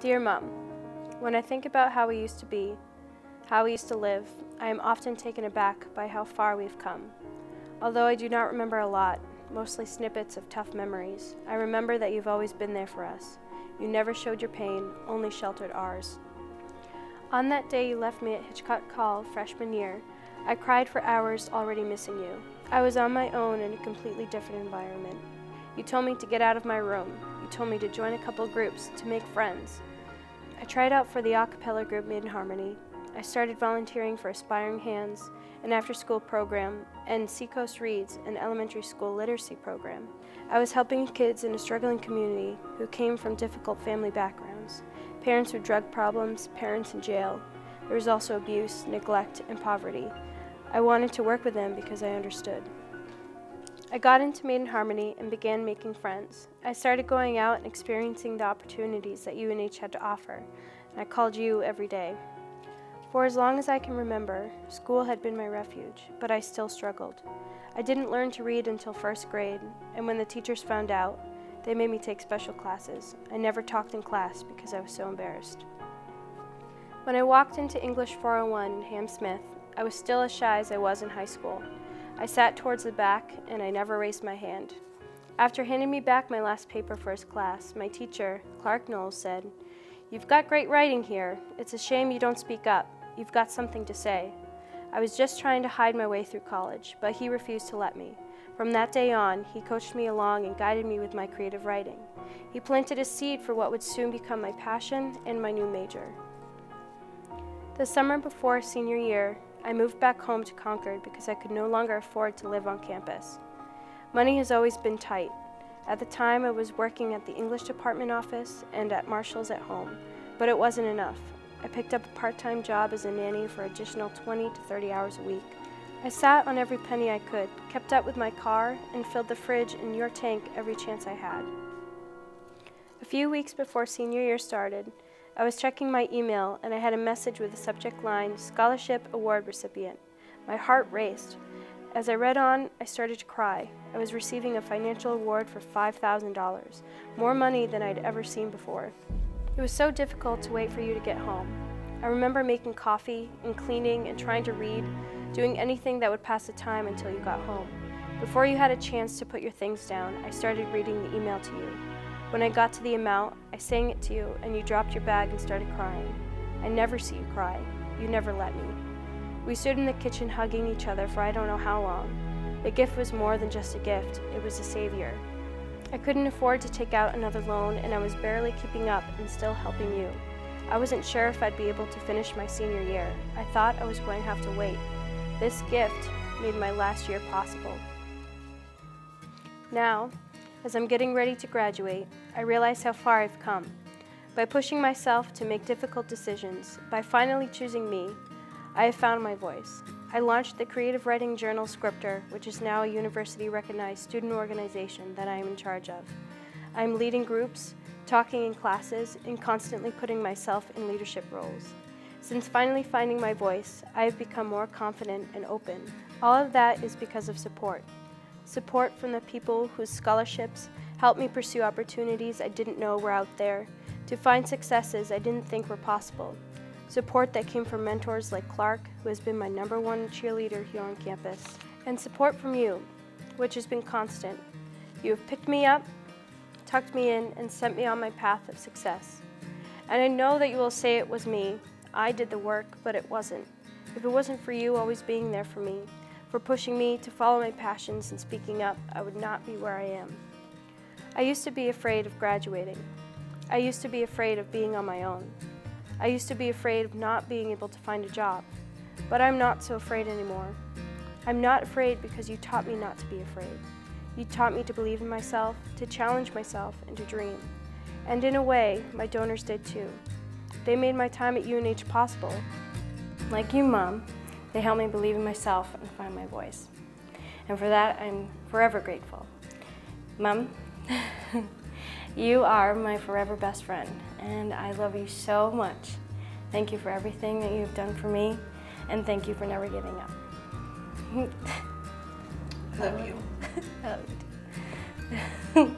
Dear Mom, when I think about how we used to be, how we used to live, I am often taken aback by how far we've come. Although I do not remember a lot, mostly snippets of tough memories, I remember that you've always been there for us. You never showed your pain, only sheltered ours. On that day you left me at Hitchcock Hall freshman year, I cried for hours already missing you. I was on my own in a completely different environment. You told me to get out of my room. You told me to join a couple groups, to make friends. I tried out for the a cappella group Made in Harmony. I started volunteering for Aspiring Hands, an after-school program, and Seacoast Reads, an elementary school literacy program. I was helping kids in a struggling community who came from difficult family backgrounds. Parents with drug problems, parents in jail. There was also abuse, neglect, and poverty. I wanted to work with them because I understood. I got into Made in Harmony and began making friends. I started going out and experiencing the opportunities that UNH had to offer, and I called you every day. For as long as I can remember, school had been my refuge, but I still struggled. I didn't learn to read until first grade, and when the teachers found out, they made me take special classes. I never talked in class because I was so embarrassed. When I walked into English 401 in Ham Smith, I was still as shy as I was in high school. I sat towards the back, and I never raised my hand. After handing me back my last paper for his class, my teacher, Clark Knowles, said, "You've got great writing here. It's a shame you don't speak up. You've got something to say." I was just trying to hide my way through college, but he refused to let me. From that day on, he coached me along and guided me with my creative writing. He planted a seed for what would soon become my passion and my new major. The summer before senior year, I moved back home to Concord because I could no longer afford to live on campus. Money has always been tight. At the time, I was working at the English department office and at Marshall's at home, but it wasn't enough. I picked up a part-time job as a nanny for additional 20 to 30 hours a week. I sat on every penny I could, kept up with my car, and filled the fridge and your tank every chance I had. A few weeks before senior year started, I was checking my email and I had a message with the subject line, "Scholarship Award Recipient." My heart raced. As I read on, I started to cry. I was receiving a financial award for $5,000, more money than I'd ever seen before. It was so difficult to wait for you to get home. I remember making coffee and cleaning and trying to read, doing anything that would pass the time until you got home. Before you had a chance to put your things down, I started reading the email to you. When I got to the amount, I sang it to you and you dropped your bag and started crying. I never see you cry. You never let me. We stood in the kitchen hugging each other for I don't know how long. The gift was more than just a gift, it was a savior. I couldn't afford to take out another loan and I was barely keeping up and still helping you. I wasn't sure if I'd be able to finish my senior year. I thought I was going to have to wait. This gift made my last year possible. Now, as I'm getting ready to graduate, I realize how far I've come. By pushing myself to make difficult decisions, by finally choosing me, I have found my voice. I launched the creative writing journal Scripter, which is now a university-recognized student organization that I am in charge of. I am leading groups, talking in classes, and constantly putting myself in leadership roles. Since finally finding my voice, I have become more confident and open. All of that is because of support. Support from the people whose scholarships helped me pursue opportunities I didn't know were out there, to find successes I didn't think were possible. Support that came from mentors like Clark, who has been my #1 cheerleader here on campus. And support from you, which has been constant. You have picked me up, tucked me in, and sent me on my path of success. And I know that you will say it was me. I did the work, but it wasn't. If it wasn't for you always being there for me, for pushing me to follow my passions and speaking up, I would not be where I am. I used to be afraid of graduating. I used to be afraid of being on my own. I used to be afraid of not being able to find a job, but I'm not so afraid anymore. I'm not afraid because you taught me not to be afraid. You taught me to believe in myself, to challenge myself, and to dream. And in a way, my donors did too. They made my time at UNH possible. Like you, Mom, they helped me believe in myself and find my voice. And for that, I'm forever grateful. Mom, you are my forever best friend, and I love you so much. Thank you for everything that you've done for me, and thank you for never giving up. I love you. I love you too.